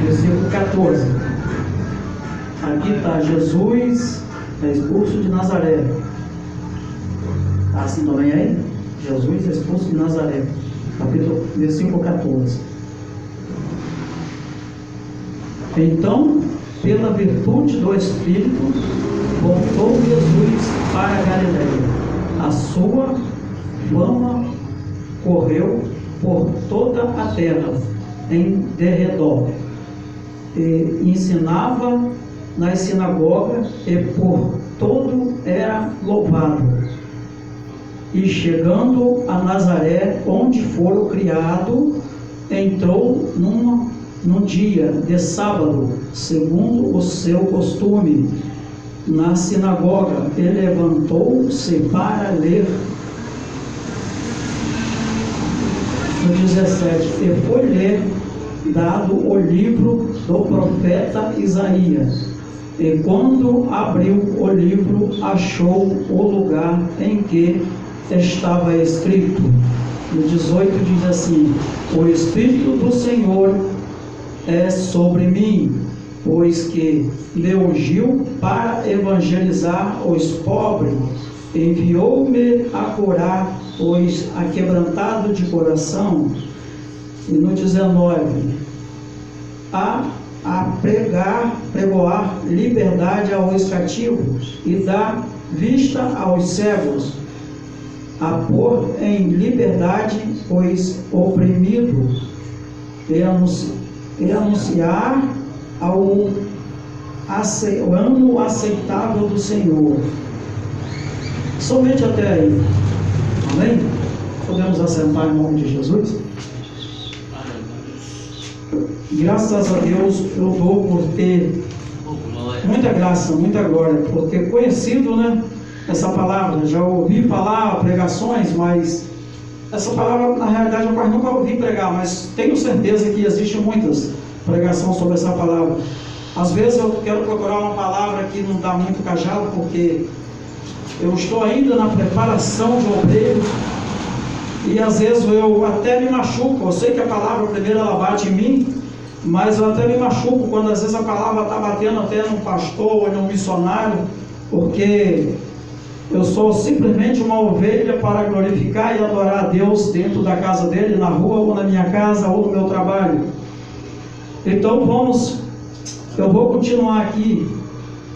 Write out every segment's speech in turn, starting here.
versículo 14. Aqui está: Jesus é expulso de Nazaré. Está assim também aí? Jesus é expulso de Nazaré. Versículo 14. Então, pela virtude do Espírito, voltou Jesus para a Galiléia. A sua fama correu por toda a terra em derredor. E ensinava nas sinagogas e por todo era louvado. E chegando a Nazaré, onde fora criado, entrou num dia de sábado, segundo o seu costume, na sinagoga, e levantou-se para ler. No 17, e foi-lhe dado o livro do profeta Isaías. E quando abriu o livro, achou o lugar em que estava escrito. No 18 diz assim: o Espírito do Senhor é sobre mim, pois que me ungiu para evangelizar os pobres, enviou-me a curar os aquebrantados de coração. E no 19, a pregoar liberdade aos cativos e dar vista aos cegos, a pôr em liberdade os oprimidos, e anunciar ao ano aceitável do Senhor. Somente até aí. Amém? Podemos assentar em nome de Jesus? Graças a Deus eu dou por ter muita graça, muita glória, por ter conhecido, né, essa palavra. Já ouvi falar pregações, mas essa palavra, na realidade, eu quase nunca ouvi pregar, mas tenho certeza que existem muitas pregações sobre essa palavra. Às vezes eu quero procurar uma palavra que não dá muito cajado, porque eu estou ainda na preparação de obreiro, e às vezes eu até me machuco. Eu sei que a palavra primeiro ela bate em mim, mas eu até me machuco quando às vezes a palavra está batendo até num pastor ou num missionário, porque eu sou simplesmente uma ovelha para glorificar e adorar a Deus dentro da casa dele, na rua ou na minha casa ou no meu trabalho. Então eu vou continuar aqui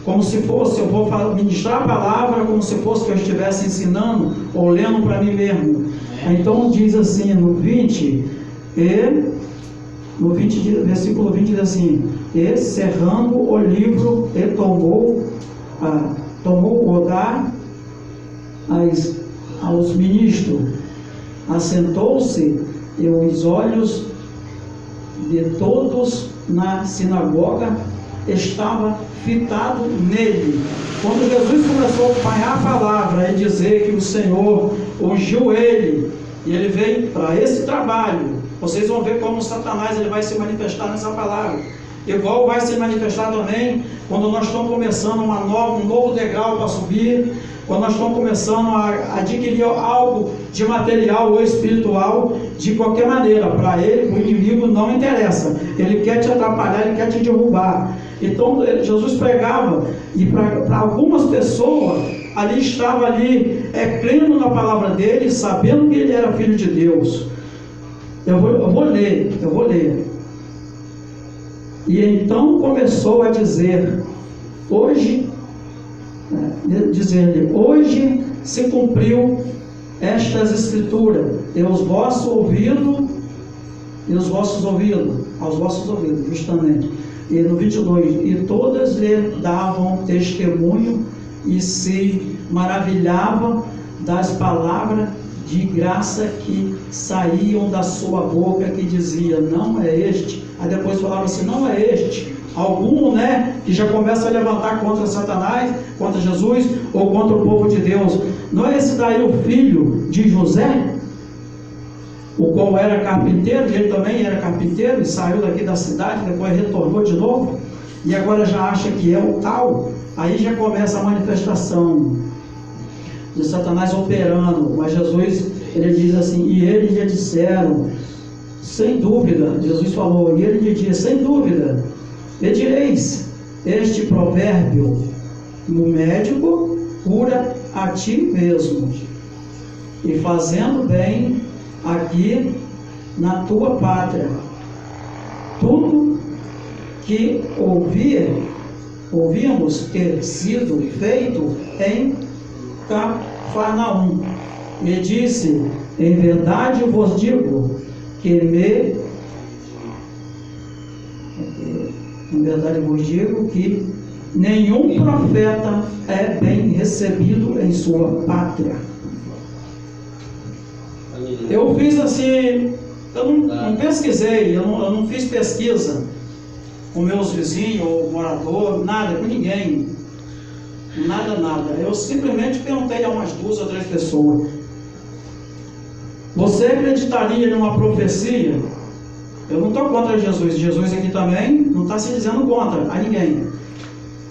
como se fosse, eu vou ministrar a palavra como se fosse que eu estivesse ensinando ou lendo para mim mesmo. Então diz assim no 20, versículo 20 diz assim: e cerrando o livro, e tomou o dar aos ministros, assentou-se, e os olhos de todos na sinagoga estavam fitados nele. Quando Jesus começou a apanhar a palavra e dizer que o Senhor ungiu ele, e ele veio para esse trabalho, vocês vão ver como Satanás ele vai se manifestar nessa palavra. Igual vai se manifestar também quando nós estamos começando um novo degrau para subir, quando nós estamos começando a adquirir algo de material ou espiritual, de qualquer maneira. Para ele, o inimigo não interessa, ele quer te atrapalhar, ele quer te derrubar. Então Jesus pregava, e para algumas pessoas ali estava ali crendo na palavra dele, sabendo que ele era filho de Deus. Eu vou ler. E então começou a dizer: hoje se cumpriu estas escrituras, e aos vossos ouvidos, justamente. E no 22, e todas lhe davam testemunho e se maravilhavam das palavras de graça que saíam da sua boca, que dizia: não é este. Aí depois falava assim: não é este. Algum, que já começa a levantar contra Satanás, contra Jesus, ou contra o povo de Deus. Não é esse daí o filho de José, o qual era carpinteiro, e ele também era carpinteiro, e saiu daqui da cidade, depois retornou de novo, e agora já acha que é o tal. Aí já começa a manifestação de Satanás operando. Mas Jesus, ele diz assim: e eles lhe disseram: sem dúvida, Jesus falou, e ele lhe disse, sem dúvida, pedireis este provérbio, o médico cura a ti mesmo, e fazendo bem aqui na tua pátria. Tudo que ouvimos ter sido feito em Cafarnaum. E disse, em verdade vos digo, que nenhum profeta é bem recebido em sua pátria. Eu fiz assim, eu não pesquisei, eu não fiz pesquisa com meus vizinhos, ou morador, nada, com ninguém. Nada. Eu simplesmente perguntei a umas 2 ou 3 pessoas. Você acreditaria em uma profecia? Eu não estou contra Jesus. Jesus aqui também não está se dizendo contra a ninguém.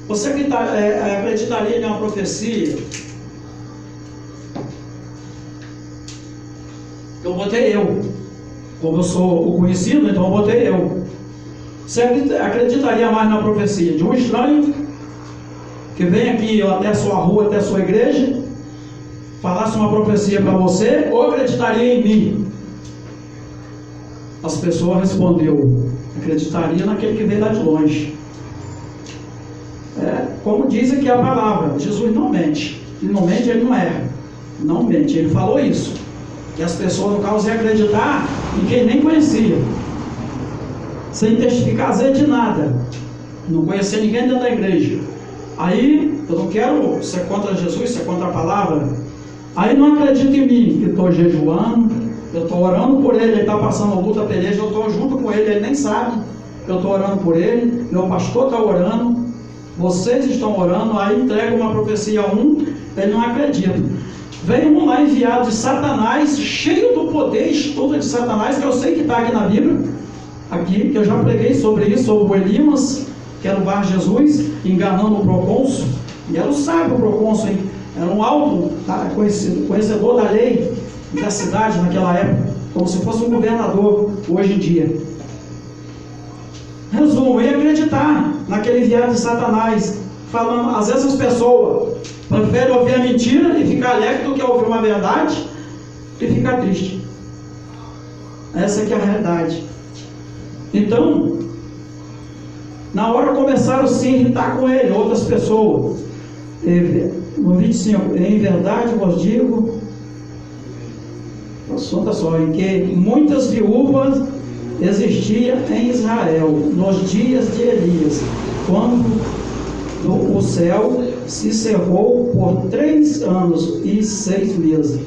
Você acreditaria em uma profecia? Eu botei eu. Como eu sou o conhecido, então eu botei eu. Você acreditaria mais na profecia de um estranho que vem aqui até a sua rua, até a sua igreja, falasse uma profecia para você, ou acreditaria em mim? As pessoas respondeu, acreditaria naquele que veio lá de longe. Como diz aqui a palavra, Jesus não mente. Ele não mente, ele não erra. Não mente, ele falou isso. Que as pessoas, no caso, iam acreditar em quem nem conhecia, sem testificar de nada, não conhecer ninguém dentro da igreja. Aí, eu não quero ser contra Jesus, ser contra a palavra. Aí não acredita em mim, que estou jejuando, eu estou orando por ele está passando luta, peleja, eu estou junto com ele nem sabe, eu estou orando por ele, meu pastor está orando, vocês estão orando, aí entrega uma profecia a um, ele não acredita. Veio um lá enviado de Satanás, cheio do poder, estudo de Satanás, que eu sei que está aqui na Bíblia, aqui, que eu já preguei sobre isso, sobre o Elimas, que era o Bar Jesus, enganando o procônsul, e era o sábio procônsul, hein? Era um alto, conhecedor da lei da cidade naquela época, como se fosse um governador hoje em dia. Resumo, ia acreditar naquele enviado de Satanás, falando, às vezes as pessoas preferem ouvir a mentira e ficar alegre do que ouvir uma verdade e ficar triste. Essa que é a realidade. Então, na hora começaram a se irritar com ele, outras pessoas. No 25, em verdade vos digo, assunto só, em que muitas viúvas existiam em Israel, nos dias de Elias, quando o céu se cerrou por 3 anos e 6 meses,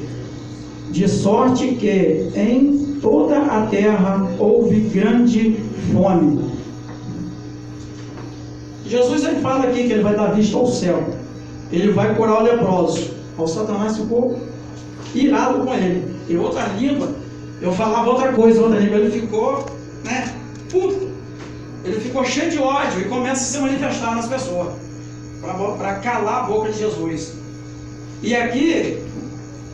de sorte que em toda a terra houve grande fome. Jesus ele fala aqui que ele vai dar vista ao céu, ele vai curar o leproso. O Satanás ficou irado com ele. Em outra língua, eu falava outra coisa, outra língua, ele ficou, puto. Ele ficou cheio de ódio e começa a se manifestar nas pessoas, para calar a boca de Jesus. E aqui,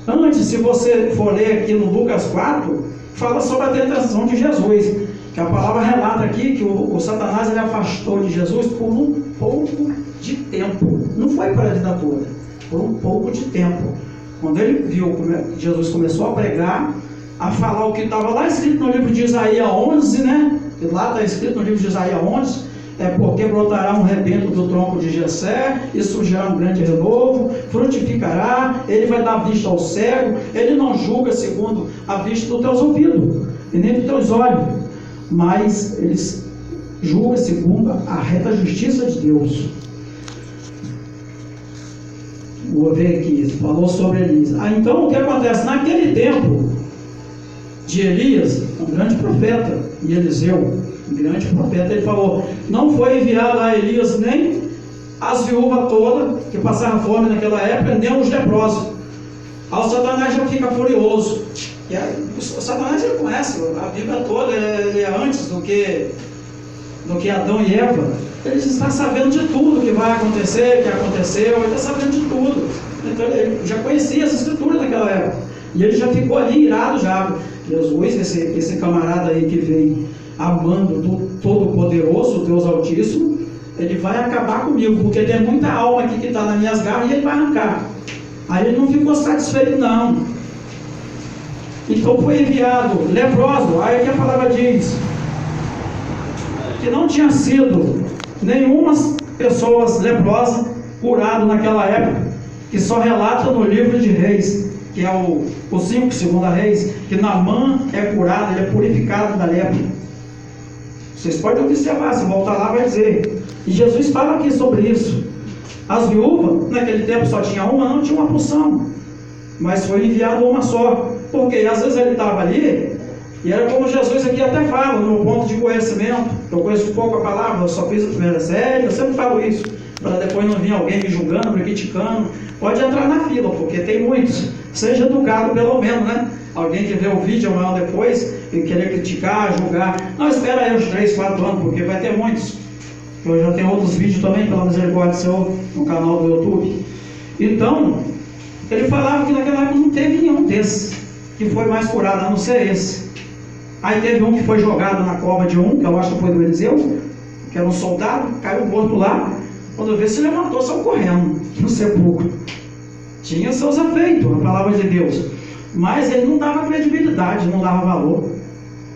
antes, se você for ler aqui no Lucas 4, fala sobre a tentação de Jesus, que a palavra relata aqui que o Satanás ele afastou de Jesus por um pouco de tempo. Não foi para a vida toda, por um pouco de tempo. Quando ele viu que Jesus começou a pregar, a falar o que estava lá escrito no livro de Isaías 11, E lá está escrito no livro de Isaías 11, porque brotará um rebento do tronco de Jessé, e surgirá um grande renovo, frutificará, ele vai dar vista ao cego, ele não julga segundo a vista dos teus ouvidos, e nem dos teus olhos, mas ele julga segundo a reta justiça de Deus. Vou ver aqui, falou sobre Elias. Então o que acontece? Naquele tempo de Elias, um grande profeta, e Eliseu, um grande profeta, ele falou, não foi enviado a Elias nem as viúvas todas, que passaram fome naquela época, nem os leprosos. Aí o Satanás já fica furioso. E aí, o Satanás ele conhece a Bíblia toda, ele é antes do que Adão e Eva. Ele está sabendo de tudo que vai acontecer, que aconteceu, ele está sabendo de tudo. Então ele já conhecia as escrituras naquela época. E ele já ficou ali irado já. Jesus, esse camarada aí que vem amando do Todo-Poderoso, Deus Altíssimo, ele vai acabar comigo, porque tem muita alma aqui que está nas minhas garras e ele vai arrancar. Aí ele não ficou satisfeito não. Então foi enviado leproso. Aí que a palavra diz que não tinha sido nenhuma pessoas leprosas curado naquela época, que só relata no livro de Reis, que é o 5, segunda Reis, que Naamã é curado, ele é purificado da lepra. Vocês podem observar, se voltar lá vai dizer. E Jesus fala aqui sobre isso. As viúvas, naquele tempo só tinha uma, não tinha uma porção, mas foi enviado uma só, porque às vezes ele estava ali, e era como Jesus aqui até fala, no ponto de conhecimento. Eu conheço pouco a palavra, eu só fiz a primeira série, eu sempre falo isso, para depois não vir alguém me julgando, me criticando. Pode entrar na fila, porque tem muitos. Seja educado pelo menos, né? Alguém que vê o vídeo amanhã depois e querer criticar, julgar, não, espera aí uns 3, 4 anos, porque vai ter muitos. Eu já tenho outros vídeos também, pela misericórdia do Senhor, no canal do YouTube. Então, ele falava que naquela época não teve nenhum desses que foi mais curado, a não ser esse. Aí teve um que foi jogado na cova de que eu acho que foi do Eliseu, que era um soldado, caiu morto lá. Quando vê, se levantou, saiu correndo no sepulcro. Tinha seus efeitos, a palavra de Deus, mas ele não dava credibilidade, não dava valor.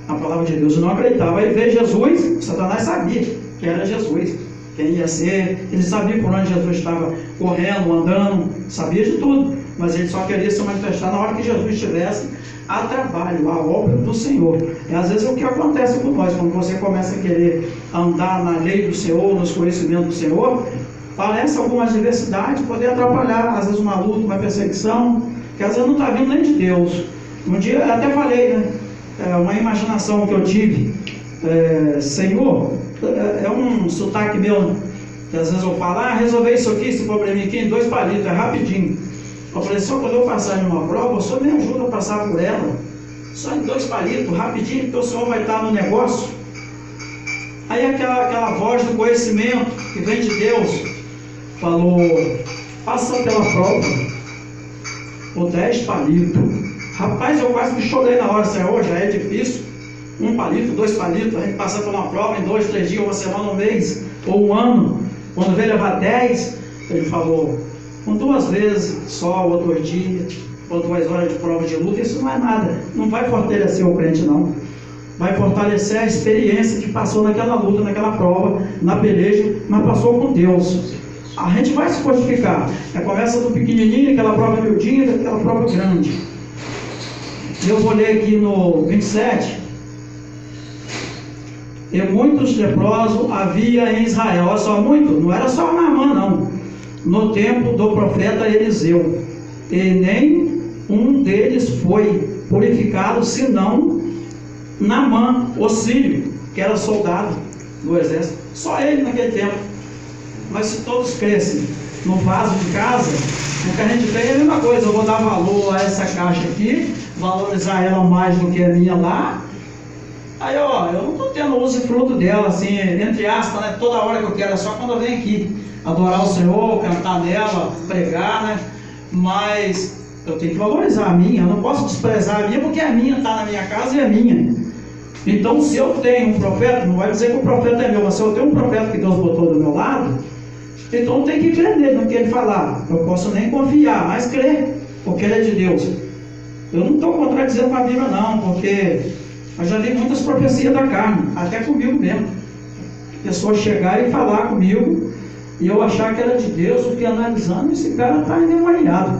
A palavra de Deus não acreditava. Aí veio Jesus, Satanás sabia que era Jesus, quem ia ser, ele sabia por onde Jesus estava correndo, andando, sabia de tudo, mas ele só queria se manifestar na hora que Jesus estivesse a trabalho, a obra do Senhor. E às vezes é o que acontece com nós, quando você começa a querer andar na lei do Senhor, nos conhecimentos do Senhor, parece alguma adversidade, poder atrapalhar, às vezes uma luta, uma perseguição, que às vezes não está vindo nem de Deus. Um dia eu até falei, né? Uma imaginação que eu tive, Senhor, é um sotaque meu, que às vezes eu falo, resolver isso aqui, esse probleminha aqui em 2 palitos, é rapidinho. Eu falei, só quando eu passar em uma prova, o Senhor me ajuda a passar por ela, só em 2 palitos, rapidinho, porque o Senhor vai estar no negócio. Aí aquela voz do conhecimento que vem de Deus falou, passa pela prova por 10 palitos. Rapaz, eu quase me chorei na hora, Senhor, já é difícil, 1 palito, 2 palitos, a gente passa por uma prova em 2, 3 dias, uma semana, um mês, ou um ano. Quando veio levar 10, ele falou, com 2 vezes, só outro dia, ou 2 horas de prova de luta, isso não é nada, não vai fortalecer o crente não, vai fortalecer a experiência que passou naquela luta, naquela prova, na peleja, mas passou com Deus. A gente vai se fortificar, começa do pequenininho, aquela prova miudinha, daquela prova grande. Eu vou ler aqui no 27, e muitos leprosos havia em Israel. Olha só, muito, não era só Naamã não, no tempo do profeta Eliseu, e nem um deles foi purificado, senão Naamã, o sírio, que era soldado do exército, só ele naquele tempo. Mas se todos crescem no vaso de casa, o que a gente tem é a mesma coisa, eu vou dar valor a essa caixa aqui, valorizar ela mais do que a minha lá. Aí eu não estou tendo uso e fruto dela, assim, entre aspas, né? Toda hora que eu quero, é só quando eu venho aqui adorar o Senhor, cantar nela, pregar, né? Mas eu tenho que valorizar a minha, eu não posso desprezar a minha, porque a minha está na minha casa e é minha. Então, se eu tenho um profeta, não vai dizer que o profeta é meu, mas se eu tenho um profeta que Deus botou do meu lado, então eu tenho que crer nele, no que ele falar. Eu posso nem confiar, mas crer, porque ele é de Deus. Eu não estou contradizendo com a Bíblia não, porque eu já li muitas profecias da carne, até comigo mesmo. Pessoas chegarem e falar comigo, e eu achar que era de Deus, porque analisando, esse cara está endemoniado.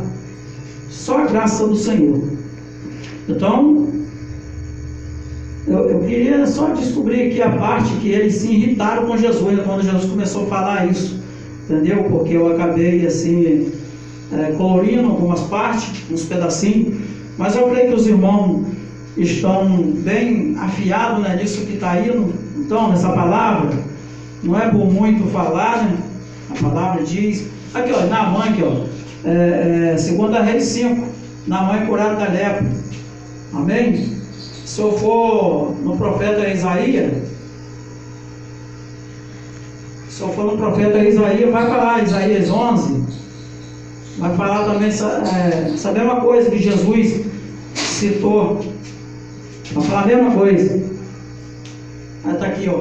Só a graça do Senhor. Então, eu queria só descobrir aqui a parte que eles se irritaram com Jesus, quando Jesus começou a falar isso, entendeu? Porque eu acabei assim, colorindo algumas partes, uns pedacinhos, mas eu creio que os irmãos estão bem afiados, né, nisso que está aí, então, nessa palavra, não é por muito falar, né? A palavra diz, aqui ó, Naamã, aqui ó, segunda Reis 5, Naamã é curado da lepra, amém? Se eu for no profeta Isaías, vai falar, Isaías 11, vai falar também essa mesma coisa que Jesus citou Vai falar a mesma coisa. Aí está aqui, ó,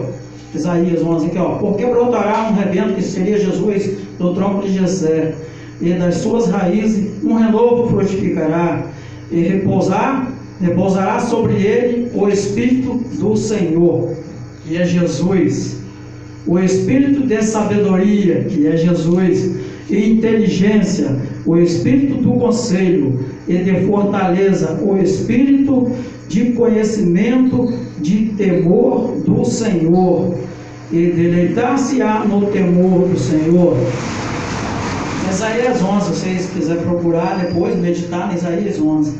Isaías 11, aqui, ó. Porque brotará um rebento, que seria Jesus, do tronco de Jessé, e das suas raízes um renovo frutificará, e repousará sobre ele o Espírito do Senhor, que é Jesus, o Espírito de sabedoria, que é Jesus, e inteligência, o Espírito do conselho, e de fortaleza, o Espírito de conhecimento, de temor do Senhor, e deleitar-se-á no temor do Senhor. Isaías 11, se vocês quiserem procurar depois, meditar em Isaías 11,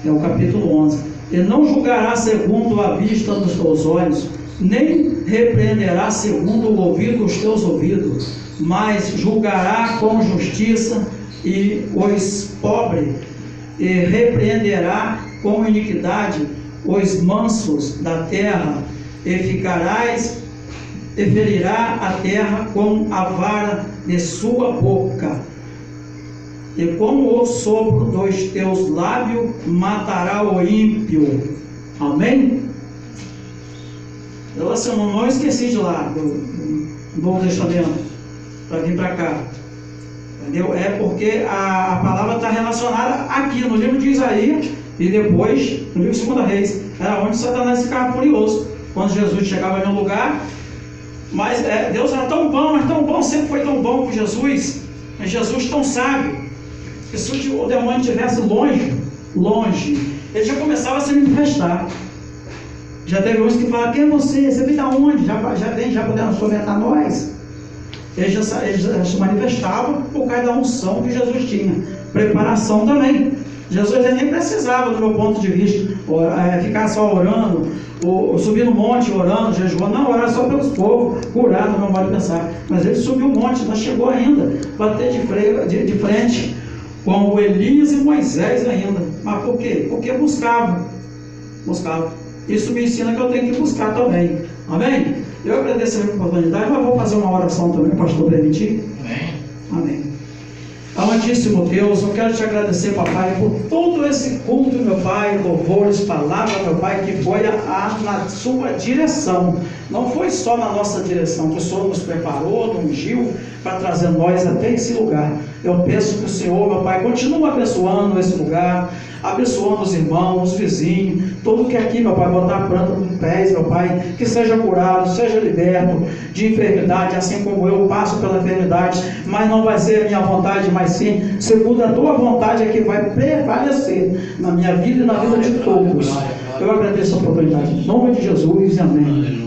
é o capítulo 11. Ele não julgará segundo a vista dos teus olhos, nem repreenderá segundo o ouvido dos teus ouvidos, mas julgará com justiça e os pobres, e repreenderá com iniquidade os mansos da terra, e ferirá a terra com a vara de sua boca, e com o sopro dos teus lábios matará o ímpio. Amém? Eu assim, não esqueci de lá do Novo Testamento para vir para cá, entendeu? É porque a palavra está relacionada aqui no livro de Isaías e depois no livro de 2 Reis, era onde Satanás ficava furioso quando Jesus chegava em um lugar. Mas Deus era tão bom, mas tão bom, sempre foi tão bom com Jesus, mas Jesus tão sábio, que se o demônio estivesse longe, ele já começava a se manifestar. Já teve uns que falaram: quem é você? Você vem da onde? Já podendo someter nós? Ele já se manifestava por causa da unção que Jesus tinha, preparação também. Jesus nem precisava, do meu ponto de vista, ficar só orando, ou subir no monte orando, jejuando. Não, orar só pelos povos, curar, no meu modo de pensar. Mas ele subiu o monte, não chegou ainda, bater de frente com o Elias e Moisés ainda. Mas por quê? Porque buscava. Isso me ensina que eu tenho que buscar também. Amém? Eu agradeço a oportunidade, mas vou fazer uma oração também, pastor permitir. Amém. Amantíssimo Deus, eu quero te agradecer, papai, por todo esse culto, meu pai, louvores, palavras, meu pai, que foi na sua direção. Não foi só na nossa direção, que o Senhor nos preparou, nos ungiu para trazer nós até esse lugar. Eu peço que o Senhor, meu pai, continue abençoando esse lugar, abençoando os irmãos, os vizinhos, todo que aqui, meu pai, botar a planta dos pés, meu pai, que seja curado, seja liberto de enfermidade, assim como eu passo pela enfermidade, mas não vai ser a minha vontade, mas sim, segundo a tua vontade, é que vai prevalecer na minha vida e na vida de todos. Eu agradeço a oportunidade, em nome de Jesus, amém.